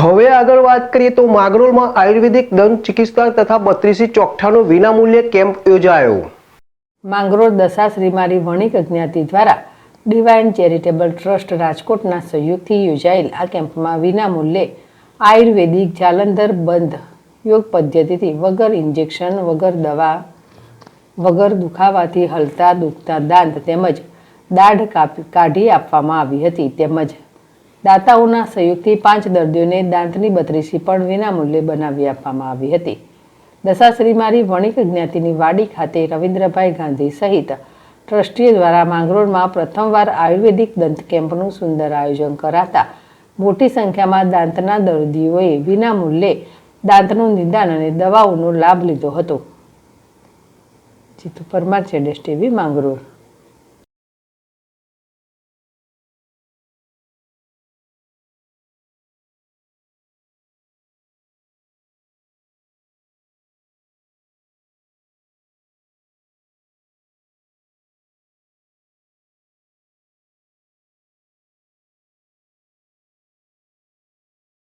હવે આગળ વાત કરીએ તો માંગરોળમાં આયુર્વેદિક દંત ચિકિત્સા તથા 32 ચોકઠાનો વિનામૂલ્યે કેમ્પ યોજાયો। માંગરોળ દશાશ્રીમારી વણિક જ્ઞાતિ દ્વારા ડિવાઇન ચેરિટેબલ ટ્રસ્ટ રાજકોટના સહયોગથી યોજાયેલ આ કેમ્પમાં વિનામૂલ્યે આયુર્વેદિક જાલંધર બંધ યોગ પદ્ધતિથી વગર ઇન્જેક્શન વગર દવા વગર દુખાવાથી હલતા દુખતા દાંત તેમજ દાઢ કાઢી આપવામાં આવી હતી। તેમજ દાતાઓના સહયોગથી 5 દર્દીઓને દાંતની બત્રીસી પણ વિનામૂલ્યે બનાવી આપવામાં આવી હતી। દશાશ્રીમારી વણિક જ્ઞાતિની વાડી ખાતે રવિન્દ્રભાઈ ગાંધી સહિત ટ્રસ્ટીઓ દ્વારા માંગરોળમાં પ્રથમવાર આયુર્વેદિક દંત કેમ્પનું સુંદર આયોજન કરાતા મોટી સંખ્યામાં દાંતના દર્દીઓએ વિનામૂલ્યે દાંતનું નિદાન અને દવાઓનો લાભ લીધો હતો। જીતુ પરમાર, ZSTV માંગરોળ।